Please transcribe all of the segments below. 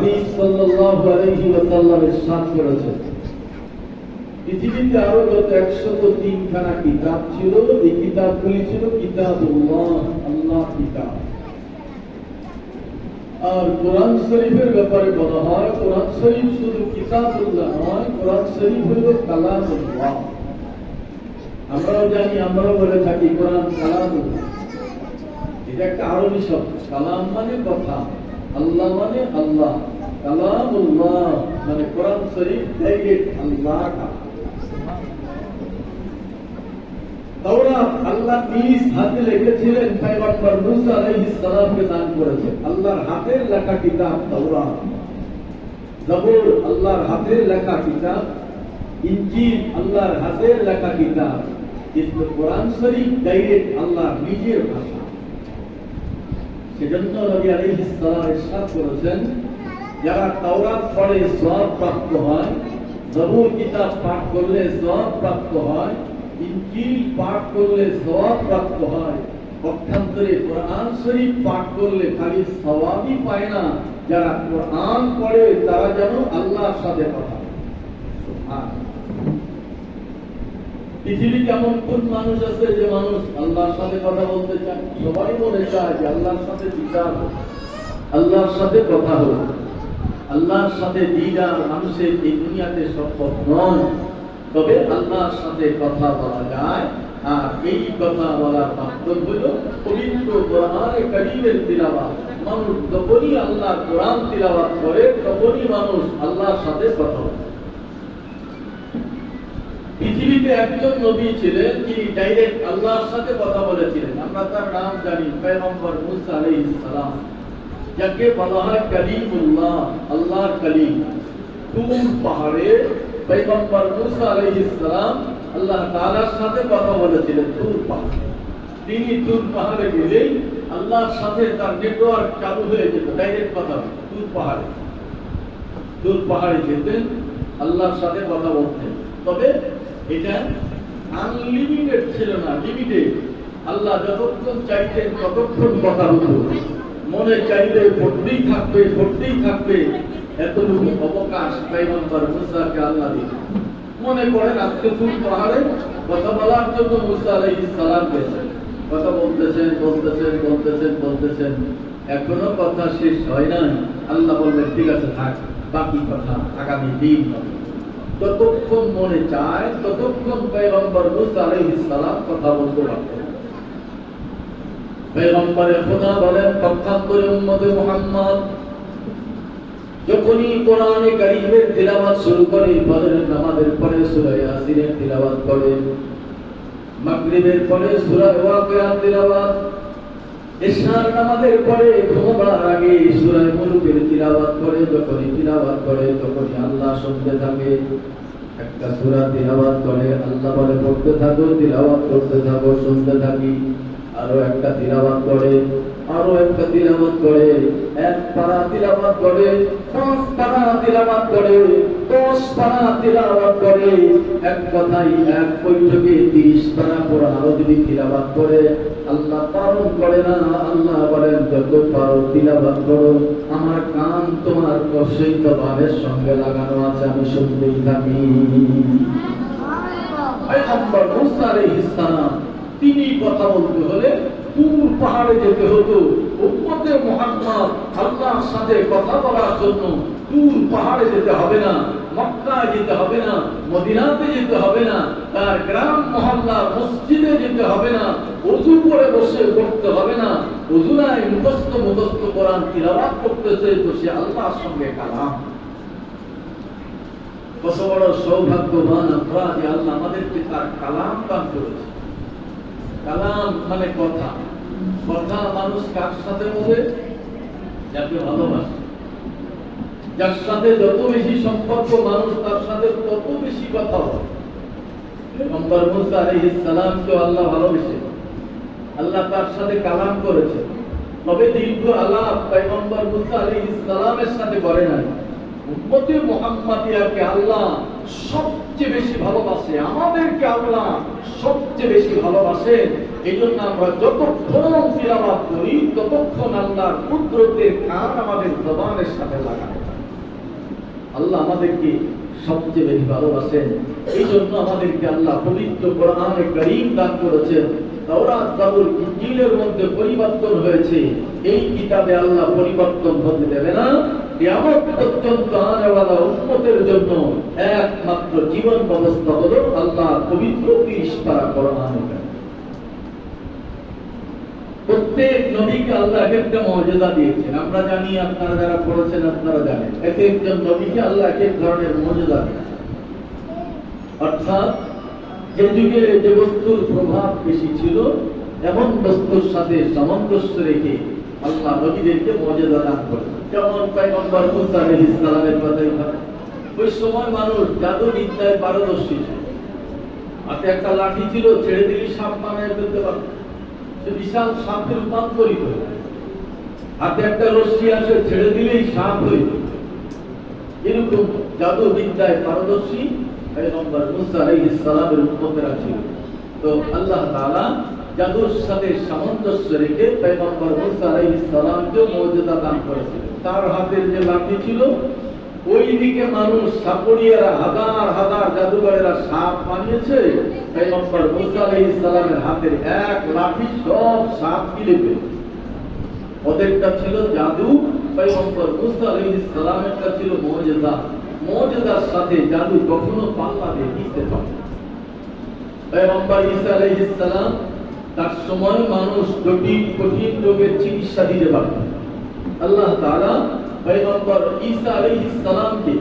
হাবিব সাল্লাল্লাহু আলাইহি ওয়াসাল্লাম ইরশাদ করেছেন, পৃথিবীতে আরো যত 103 খানা কিতাব ছিল, এই কিতাবগুলি ছিল কিতাবুল্লাহ, আল্লাহর কিতাব। আর কোরআন শরীফের ব্যাপারে বলা হয়, কোরআন শরীফ শুধু কিতাবুল্লাহ নয়, কোরআন শরীফ হলো কালামুল্লাহ। আমরাও জানি, আমরাও বলে থাকি কোরআন কালামুল্লাহ। এটা একটা আরবি শব্দ। কালাম মানে কথা, আল্লাহ মানে আল্লাহ, কালামুল্লাহ মানে কোরআন শরীফ ডাইরেক্ট আল্লাহ কা। তাওরাত আল্লাহ নিজ হাতে লিখেছিলেন, পয়গম্বর মুসা আলাইহিস সালামকে দান করেছেন। আল্লাহর হাতের লেখা কিতাব তাওরাত। জবুর আল্লাহর হাতের লেখা কিতাব। ইনজিল আল্লাহর হাতের লেখা কিতাব। কিন্তু কোরআন শরীফ ডাইরেক্ট আল্লাহর নিজের ভাষা। সেজন্য নবী আলাইহিস সালাম ইরশাদ করেছেন, যারা তাওরাত পড়ে সওয়াব প্রাপ্ত হয়, জবুর কিতাব পাঠ করলে সওয়াব প্রাপ্ত হয়, ইনজিল পাঠ করলে সওয়াব প্রাপ্ত হয়। পক্ষান্তরে কোরআন শরীফ পাঠ করলে খালি সওয়াবই পায় না, যারা কোরআন পড়ে তারা যেন আল্লাহর সাথে কথা বলে। পৃথিবীতে এমন কোন মানুষ আছে যে মানুষ আল্লাহর সাথে কথা বলতে চায়? সবাই মনে চায় যে আল্লাহর সাথে দিদার, আল্লাহর সাথে কথা হোক। আল্লাহর সাথে দিদার মানুষের এই দুনিয়াতে সম্ভব নয়, তবে আল্লাহর সাথে কথা বলা যায়। আর এই কথা বলার মাধ্যম হল পবিত্র কোরআনে কারীমের তিলাওয়াত। মানুষ যখনই আল্লাহর কোরআন তিলাওয়াত করে, তখনই মানুষ আল্লাহর সাথে কথা বলে। পৃথিবীতে একজন নবী ছিলেন, যিনি ডাইরেক্ট আল্লাহর সাথে কথা বলেছিলেন। আমরা তার নাম জানি, পয়গম্বর মুসা আলাইহিস সালাম, যাকে বলা হয় কালিমুল্লাহ, আল্লাহর কালিম। তুর পাহাড়ে পয়গম্বর মুসা আলাইহিস সালাম আল্লাহ তাআলার সাথে কথা বলেছিলেন। তুর পাহাড়ে তিনি তুর পাহাড়ে গেলেই আল্লাহর সাথে তার নেটওয়ার্ক চালু হয়ে যেত, ডাইরেক্ট কথা হতো। তুর পাহাড়ে যেতেন, আল্লাহর সাথে কথা বলতেন। তবে এটা আনলিমিটেড ছিল না, লিমিটেড। আল্লাহ যতক্ষণ চাইতেন ততক্ষণ কথা হতো। মনে চাইলে পড়তেই থাকবে, পড়তেই থাকবে। এতটুকু অবকাশ পয়গম্বর মুসাকে আল্লাহ দিলেন। মনে করেন আজকে তুর পাহাড়ে কথা বলার জন্য মুসা আলাইহিস সালাম গেছেন, কথা বলতেছেন বলতেছেন বলতেছেন বলতেছেন, এখনো কথা শেষ হয় নাই। আল্লাহ বললেন, ঠিক আছে থাক, বাকি কথা আগামী দিন হবে। যতক্ষণ মনে চায় ততক্ষণ পয়গম্বর মুসা আলাইহিস সালাম কথা বলতে পারতেন। পয়গম্বরে খোদা বলেন, পক্ষান্তরে উম্মতে মুহাম্মদ যখনই কোরআনে কারীমের তিলাওয়াত শুরু করে, ফজরের নামাজের পরে সূরা ইয়াসিনের তিলাওয়াত করে, মাগরিবের পরে সূরা ওয়াকিয়ার তিলাওয়াত, ইশার নামাজের পরে ঘুমাবার আগে সূরা মুলুকের তিলাওয়াত করে। যখনই তিলাওয়াত করে তখনই আল্লাহ শুনতে থাকে। একটা সূরা তিলাওয়াত করে, আল্লাহ বলে পড়তে থাকো, তিলাওয়াত করতে থাকো, শুনতে থাকি। আরো একটা তিলাওয়াত করে, আরো একটা তিলাওয়াত করে, এক পারা তিলাওয়াত করে, 5 পারা তিলাওয়াত করে, 10 পারা তিলাওয়াত করে। এক কথাই এক বৈঠকে 30 পারা কোরআন আরো যদি তিলাওয়াত করে, আল্লাহ পালন করে না। আল্লাহ বলেন, যত পারো তিলাওয়াত করো, আমার কান তোমার অসৈত ভাবের সঙ্গে লাগানো আছে, আমি শুনতেই থাকি। পয়গম্বর মুসা আলাইহিস সালাম তিনি কথা বলতে হলে তুর পাহাড়ে যেতে হতো। উম্মতে মুহাম্মদ আল্লাহর সাথে কথা বলার জন্য তুর পাহাড়ে যেতে হবে না, মক্কায় যেতে হবে না, মদিনাতে যেতে হবে না, তার গ্রাম মহল্লা মসজিদে যেতে হবে না, ওযু করে বসে পড়তে হবে না। ওযু নাই, মুখস্থ কোরআন তিলাওয়াত করতেছে, তো সে আল্লাহর সঙ্গে কালাম। কত বড় সৌভাগ্যবান আমরা যে আল্লাহ আমাদেরকে তার কালাম দান করেছে। কালাম মানে কথা। কথা মানুষ কার সাথে বলে? যাকে ভালোবাসে। যার সাথে যত বেশি সম্পর্ক মানুষ, তার সাথে তত বেশি কথা বলে। পয়গম্বর মুসা আলাইহিস সালামকে আল্লাহ ভালোবেসে আল্লাহ তার সাথে কালাম করেছে। তবে দীর্ঘ আলাপ পয়গম্বর মুসা আলাইহিস সালামের সাথে করে নাই। উম্মতে মুহাম্মাদিয়াকে আল্লাহ সবচেয়ে বেশি ভালোবাসে, আমাদেরকে আল্লাহ সবচেয়ে বেশি ভালোবাসে। এই জন্য আমরা যতক্ষণ তিলাওয়াত করি ততক্ষণ আল্লাহর কুদরতের কান আমাদের জবানের সাথে লাগানো। আল্লাহ আমাদেরকে সবচেয়ে বেশি ভালোবাসেন, এই জন্য আমাদেরকে আল্লাহ পবিত্র কোরআনে কারীম দান করেছেন। তাওরাত, জাবুর, ইনজিলের মধ্যে পরিবর্তন হয়েছে, এই কিতাবে আল্লাহ পরিবর্তন হতে দেবে না। কিয়ামত পর্যন্ত আনেওয়ালা উম্মতের জন্য একমাত্র জীবন ব্যবস্থা হলো আল্লাহ পবিত্র 30 পারা কোরআনে কারীম। প্রত্যেক নবীকে আল্লাহ একটা মর্যাদা দিয়েছেন, আমরা জানি, আপনারা যারা পড়েছেন আপনারা জানেন, এক একজন নবীকে আল্লাহ এক এক ধরনের মর্যাদা দিয়েছেন। অর্থাৎ যে যুগে যে বস্তুর প্রভাব বেশি ছিল এমন বস্তুর সাথে সামঞ্জস্য রেখে আল্লাহ নবীদেরকে মর্যাদা দান করেন। যেমন পয়গম্বর মুসা আলাইহিস সালামের কথাই ভাবেন, ওই সময় মানুষ জাদু বিদ্যায় পারদর্শী ছিল। হাতে একটা লাঠি ছিল, ছেড়ে দিলে সাপ বানায় ফেলতে পারত, সে বিশাল সাপে রূপান্তরিত হয়ে যায়। হাতে একটা রশ্মি আসে, ছেড়ে দিলেই সাপ হয়ে যায়। এরকম জাদু বিদ্যায় পারদর্শী পয়গম্বর মুসা আলাইহিস সালামের উম্মতেরা ছিল। তো আল্লাহ তাআলা জাদুর সাথে সামঞ্জস্য রেখে পয়গম্বর মুসা আলাইহিস সালামকে মর্যাদা দান করেছিলেন। তার হাতের যে লাঠি ছিল, ওই দিকে মানুষ সাপড়িয়ারা হাজার হাজার জাদুকরেরা সাপ বানিয়েছে, পয়গম্বর মুসা আলাইহিস সালামের হাতের এক লাঠি সব সাপ গিলে ফেলেছে। ওদেরটা ছিল জাদু, পয়গম্বর মুসা আলাইহিস সালামেরটা ছিল মুজিজা। মুজিজার সাথে জাদু কখনো পাল্লা দিয়ে দিতে পারে না। পয়গম্বর ঈসা আলাইহিস সালাম, তার সময় মানুষ জটিল কঠিন রোগের চিকিৎসা দিতে পারত। আল্লাহ তাআলা পয়গম্বর ঈসা আলাইহিস সালামকে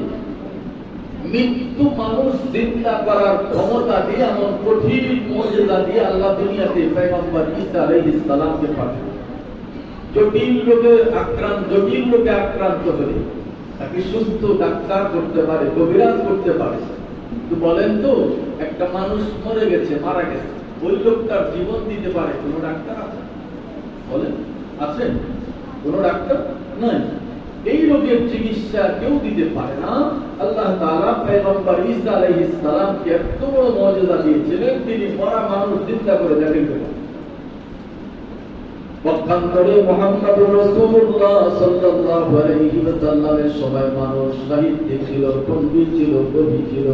মৃত্যু মানুষ জিন্দা করার ক্ষমতা দিয়ে এমন কঠিন মুজিজা দিয়ে আল্লাহ দুনিয়াতে পয়গম্বর ঈসা আলাইহিস সালামকে পাঠান। জটিল রোগে আক্রান্ত হলে তাকে সুস্থ ডাক্তার করতে পারে, কবিরাজ করতে পারে। কিন্তু বলেন তো, একটা মানুষ মরে গেছে, মারা গেছে, ওই লোকটার জীবন দিতে পারে কোন ডাক্তার আছে? বলেন, আছে? কোন ডাক্তার নাই। এই রোগের চিকিৎসা কেউ দিতে পারে না। আল্লাহ তাআলা পয়গম্বর ঈসা আলাইহিস সালামকে এত বড় মর্যাদা দিয়েছিলেন, তিনি মরা মানুষ জিন্দা করে দেখাইতে পারেন। পক্ষান্তরে মুহাম্মদুর রাসূলুল্লাহ সাল্লাল্লাহু আলাইহি ওয়াসাল্লামের সময় মানুষ সাহিত্যিক ছিল, পণ্ডিত ছিল, কবি ছিল।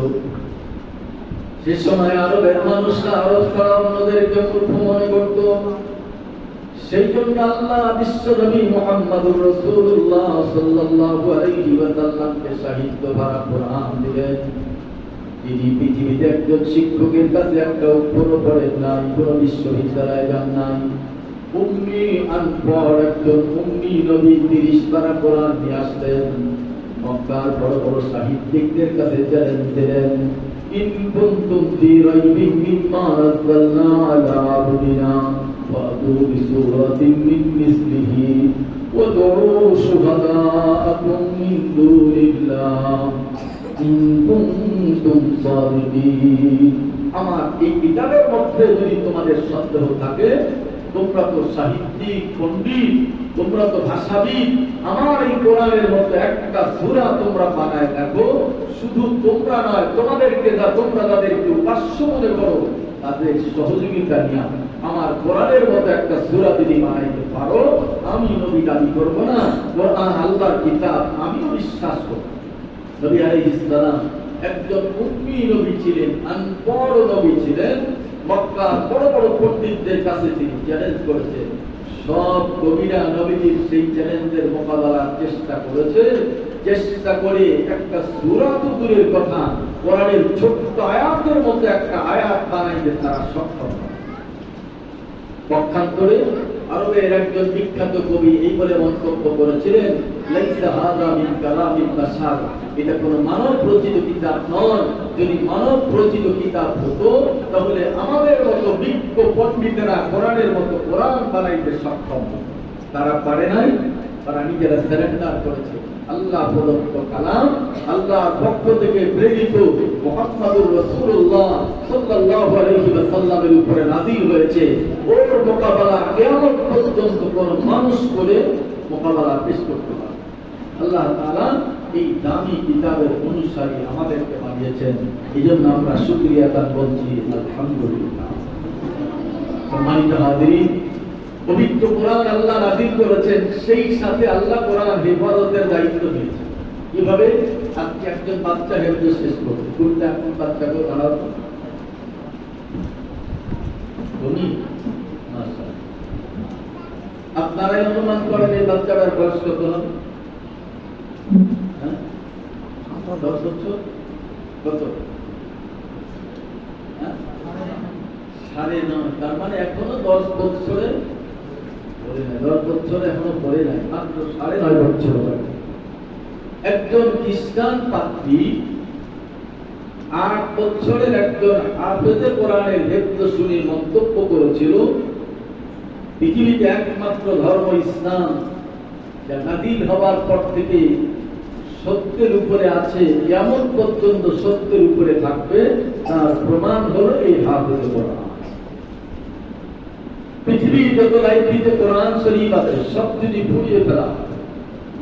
সে সময় আরবের মানুষরা আরব ছাড়া অন্যদেরকে মূর্খ মনে করত। সেই জন্য আল্লাহ বিশ্বনবী মুহাম্মদুর রাসূলুল্লাহ সাল্লাল্লাহু আলাইহি ওয়াসাল্লামকে সাহিত্য ভরা কোরআন দিলেন। তিনি পৃথিবীতে একজন শিক্ষকের কাছে একটা অক্ষরও পড়েন নাই, কোন বিশ্ববিদ্যালয়ে যান নাই। উম্মি আনপড় একজন উম্মি নবী 30 পারা কোরআন নিয়ে আসলেন। মক্কার বড় বড় সাহিত্যিকদের কাছে চ্যালেঞ্জ দিলেন, ইন কুনতুম ফি রাইবিন মিম্মা নাযালনা আলা আবদিনা ফাতু বিসূরাতিন মিন মিসলিহি ওয়াদউ শুহাদাআকুম মিন দুনিল্লাহ ইন কুনতুম সাদিকিন। আমার এই কিতাবের মধ্যে যদি তোমাদের সন্দেহ থাকে, তোমরা তো সাহিত্যিক, পণ্ডিত, তোমরা তো ভাষাবিদ, আমার এই কোরআনের মধ্যে একটা সূরা তোমরা বানায় দেখো। শুধু তোমরা নয়, তোমরা যাদেরকে উপাস্য মনে করো তাদের সহযোগিতা নিয়ে আমার কোরআনের মধ্যে একটা সূরা যদি বানাইতে পারো, আমি নবী দাবি করবো না, কোরআন আল্লাহর কিতাব, আমিও বিশ্বাস করব। নবী আলাইহিস সালাম একজন উম্মি নবী ছিলেন, আনপড় নবী ছিলেন। মক্কার বড় বড় পণ্ডিতদের কাছে তিনি চ্যালেঞ্জ করেছেন। সব কবিরা নবীজির সেই চ্যালেঞ্জের মোকাবেলার চেষ্টা করেছে। চেষ্টা করে একটা সূরা তো দূরের কথা, কোরআনের ছোট্ট আয়াতের মধ্যে একটা আয়াত বানাইতে তারা সক্ষম হয়। পক্ষান্তরে আরবের একজন বিখ্যাত কবি এই বলে মন্তব্য করেছিলেন, লাইসা হাযা মিন কালামিন বাশার, এটা কোনো মানব রচিত কিতাব নয়। যদি মানব রচিত কিতাব হতো তাহলে আমাদের মতো বিজ্ঞ পণ্ডিতেরা কোরআনের মতো কোরআন বানাইতে সক্ষম হতো। তারা পারে নাই, তারা নিজেরা সারেন্ডার করেছে। আল্লাহ প্রদত্ত কালাম, আল্লাহর পক্ষ থেকে প্রেরিত মুহাম্মদুর রাসূলুল্লাহ সাল্লাল্লাহু আলাইহি ওয়াসাল্লামের উপরে নাযিল হয়েছে। ওর মোকাবেলা কিয়ামত পর্যন্ত কোন মানুষ করে মোকাবেলা পেশ করতে পারে। আল্লাহ তাআলা এই দামি কিতাবের অনুসারী আমাদেরকে বানিয়েছেন, এই জন্য আমরা শুকরিয়া আদায় করছি, আলহামদুলিল্লাহ। সম্মানিত হাজিরিন, পবিত্র কোরআন আল্লাহ নাযিল করেছেন, সেই সাথে আল্লাহ কোরআন হেফাজতের দায়িত্ব দিয়েছেন। কিভাবে আজকে একজন বাচ্চা হেলতে শেষ করবে, কোনটা এখন বাচ্চাকে দাঁড়াও তুমি আপনারাই অনুমান করেন এই বাচ্চাটার বয়স কত হবে? 10 বছর কত? 9.5। তার মানে এখনো 10 বছরে পড়ে নাই, 10 বছরে এখনো পড়ে নাই, মাত্র 9.5 বছর বয়স। একজন খ্রিস্টান পাত্রী 8 বছরের একজন হাফেজে কোরআনের হেফজ শুনে মন্তব্য করেছিল, পৃথিবীতে একমাত্র ধর্ম ইসলাম যা নাযিল হওয়ার পর থেকে সত্যের উপরে আছে, কেমন পর্যন্ত সত্যের উপরে থাকবে, তার প্রমাণ হলো এই হাফেজে কোরআন। পৃথিবীর যত লাইব্রেরিতে কোরআন শরীফ আছে সব যদি পুড়িয়ে ফেলা,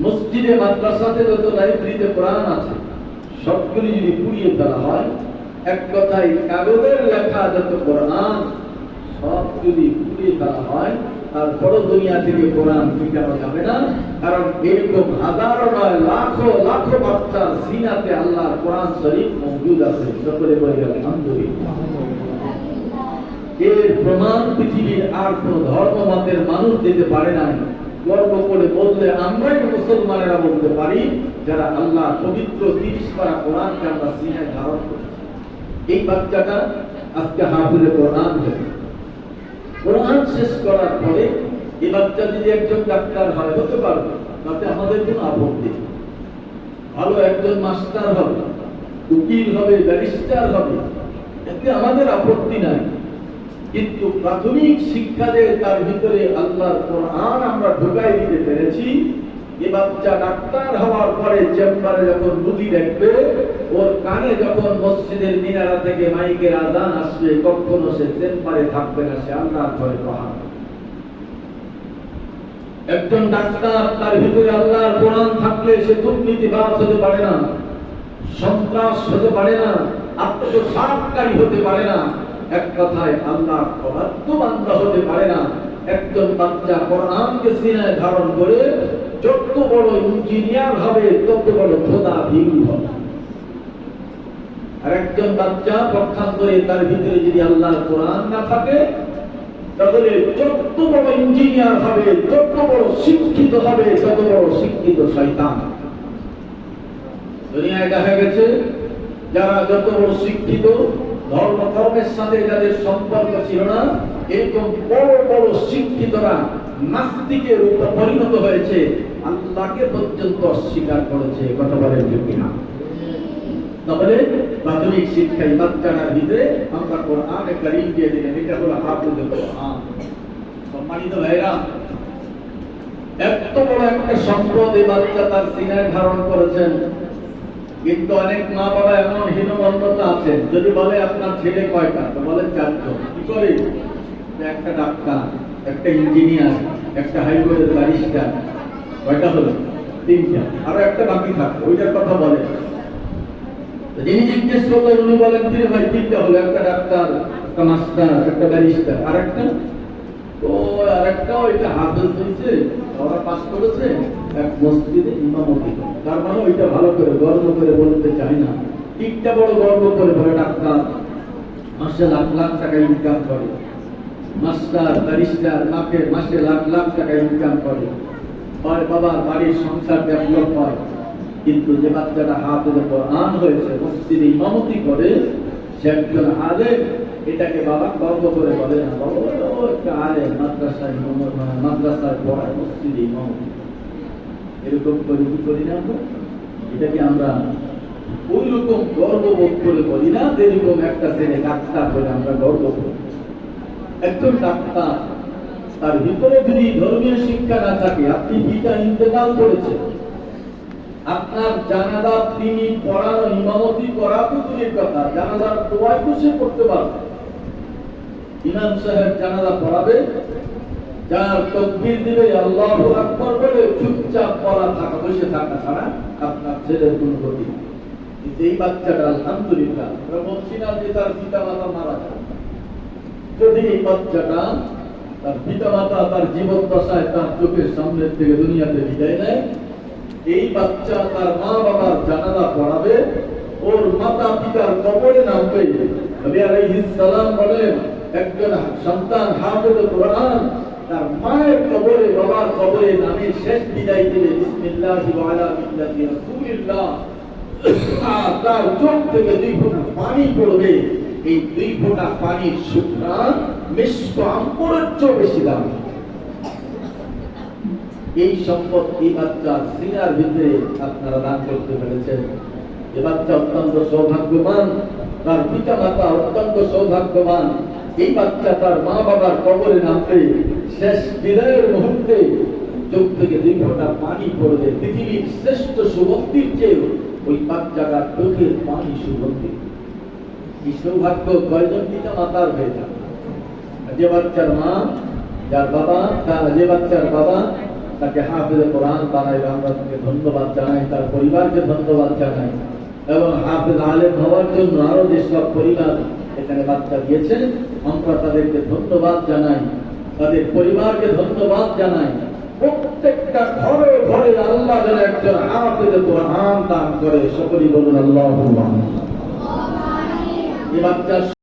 মসজিদে মাদ্রাসাতে যত লাইব্রেরিতে কোরআন আছে সবগুলি যদি পুড়িয়ে ফেলা হয়, এক কথায় কাগজের লেখা যত কোরআন সব যদি পুড়িয়ে ফেলা হয়, তারপরও দুনিয়া থেকে কোরআন ফিরানো যাবে না। কারণ এরকম হাজারো নয় লাখো লাখো বাচ্চার সিনাতে আল্লাহর কোরআন শরীফ মওজুদ আছে। সকলে বলে আলহামদুলিল্লাহ। এর প্রমাণ পৃথিবীর আর কোন ধর্মমতের মানুষ দিতে পারে নাই। গর্ব করে বললে আমরাই মুসলমানেরা বলতে পারি, যারা আল্লাহ পবিত্র 30 পারা কোরআনকে আমরা সিনায় ধারণ করেছি। এই বাচ্চাটা আজকে হাফেজে কোরআন হয়েছে। কোরআন শেষ করার পরে এই বাচ্চা যদি একজন ডাক্তার হয় হতে পারবে, তাতে আমাদের কোনো আপত্তি নেই। ভালো একজন মাস্টার হবে, উকিল হবে, ব্যারিস্টার হবে, এতে আমাদের আপত্তি নাই। কিন্তু প্রাথমিক শিক্ষা যে তার ভিতরে আল্লাহর কোরআন আমরা ঢুকাই দিতে পেরেছি, এ বাচ্চা ডাক্তার হওয়ার পরে চেম্বারে যখন রুগী দেখবে, ওর কানে যখন মসজিদের মিনারা থেকে মাইকের আজান আসবে, কখনো সে চেম্বারে থাকবে না, সে আল্লাহর ঘরে পাহাড়। একজন ডাক্তার তার ভিতরে আল্লাহর কোরআন থাকলে সে দুর্নীতিবাজ হতে পারে না, সন্ত্রাস হতে পারে না, আত্মসাৎকারী হতে পারে না, এক কথায় আল্লাহর অবাধ্য বান্দা হতে পারে না। একজন বাচ্চা কোরআনকে সিনায় ধারণ করে যত বড় ইঞ্জিনিয়ার হবে, তত বড় খোদা ভীরু হবে। আর একজন বাচ্চা পক্ষান্তরে তার ভিতরে যদি আল্লাহর কোরআন না থাকে, তাহলে যত বড় ইঞ্জিনিয়ার হবে, যত বড় শিক্ষিত হবে, তত বড় শিক্ষিত শয়তান। দুনিয়ায় দেখা গেছে যারা যত বড় শিক্ষিত, ধর্মের সাথে যাদের সম্পর্ক ছিল না, এরকম বড় বড় শিক্ষিতরা নাস্তিকের উপর পরিণত হয়েছে, আল্লাহকে পর্যন্ত অস্বীকার করেছে। কথা বলেন ঠিক কিনা? তাহলে প্রাথমিক শিক্ষায় বাচ্চাটার ভিতরে আমরা কোরআন কারীম দিয়ে দিলেন, এটা হলো হাফেজে কোরআন। সম্মানিত ভাইরা, এত বড় একটা সম্পদ এই বাচ্চা তার সিনায় ধারণ করেছেন। কিন্তু অনেক মা বাবা এমন হীনমন্যতা আছেন, যদি বলে আপনার ছেলে কয়টা, তো বলেন 4 জন। কি করে? একটা ডাক্তার, একটা ইঞ্জিনিয়ার, একটা হাইকোর্টের ব্যারিস্টার, কয়টা হলো? 3টা, আরো একটা বাকি থাকবে, ওইটার কথা বলে। যিনি জিজ্ঞেস করলেন উনি বলেন, ফিরে ভাই 3টা হলো, একটা ডাক্তার, একটা মাস্টার, একটা ব্যারিস্টার, আর একটা তো আরেকটা ওইটা হাফেজ হয়েছে, ওরা পাস করেছে এক মসজিদে ইমামতি। তার মানে ওইটা ভালো করে গর্ব করে বলতে চাই না, ঠিকটা বড় গর্ব করে বলে ডাক্তার মাসে লাখ লাখ টাকা ইনকাম করে, মাস্টার ব্যারিস্টার মাসে লাখ লাখ টাকা ইনকাম করে, বাবার বাড়ির সংসার ডেভেলপ হয়। কিন্তু যে বাচ্চাটা হাফেজে কোরআন হয়েছে, মসজিদে ইমামতি করে, সে একজন আলেম, এটাকে বাবা গর্ব করে বলে না, বাবা একটা আলেম, মাদ্রাসায় পড়ায়, মসজিদে ইমামতি। এরকম করি কি করি না আমরা? এটাকে আমরা ওই রকম গর্ববোধ করে বলি না, যেরকম একটা ছেলে ডাক্তার বলে আমরা গর্ব করি। একজন ডাক্তার, তার ভিতরে যদি ধর্মীয় শিক্ষা না থাকে, আপনি পিতা ইন্তেকাল করেছে, আপনার জানাজা তিনি পড়ানো, ইমামতি করা তো দূরের কথা, জানাজার দোয়াই তো সে করতে পারবে। ইমাম সাহেব জানাজা পড়াবে, যার তাকবীর দিবে, আল্লাহু আকবার বলে চুপচাপ পড়া থাকা, বসে থাকা ছাড়া আপনার ছেলের কোনো গতি নেই। কিন্তু এই বাচ্চাটা আলহামদুলিল্লাহ, আমরা বলছি না যে তার পিতা মাতা মারা যায়, যদি এই বাচ্চাটা তার পিতা মাতা তার জীবন দশায় তার চোখের সামনের থেকে দুনিয়াতে বিদায় নেয়, এই বাচ্চা তার মা বাবার তার কবরে নামবে। নবী আলাইহিস সালাম বলেন একজন সন্তান হাফেজ কোরআন তার মায়ের কবরে বাবার কবরে নামে শেষ বিদায় দিলে বিসমিল্লাহি ওয়া আলা মিল্লাতি রাসূলিল্লাহ, তার চোখ থেকে 2 ফোঁটা পানি পড়বে। এই 2 ফোঁটা পানির সুঘ্রাণ মিষ্ট আম্বরের চেয়ে বেশি দামি। এই সম্পদ এই বাচ্চার সিনার ভিতরে আপনারা দান করতে পেরেছেন। এ বাচ্চা অত্যন্ত সৌভাগ্যবান, তার পিতা মাতা অত্যন্ত সৌভাগ্যবান। এই বাচ্চা তার মা বাবার কবরে নামবে, শেষ বিদায়ের মুহূর্তে চোখ থেকে 2 ফোঁটা পানি পড়বে। পৃথিবীর শ্রেষ্ঠ সুগন্ধির চেয়ে ওই বাচ্চাটার চোখের পানি সুগন্ধি। এই সৌভাগ্য কয়জন পিতা মাতার হয়ে যাবে? যে বাচ্চার মা, যার বাবা, যে বাচ্চার বাবা তাকে হাফেজে কোরআন বানাইবে, আমরা তাকে ধন্যবাদ জানাই, তার পরিবারকে ধন্যবাদ জানাই। এবং হাফেজ আলেম হওয়ার জন্য আরো যেসব পরিবার এখানে বাচ্চা দিয়েছেন আমরা তাদেরকে ধন্যবাদ জানাই, তাদের পরিবারকে ধন্যবাদ জানাই। প্রত্যেকটা ঘরে ঘরে আল্লাহ যেন একজন হাফেজে কোরআন দান করে, সকলেই বলুন আল্লাহুম্মা আমিন। এই বাচ্চার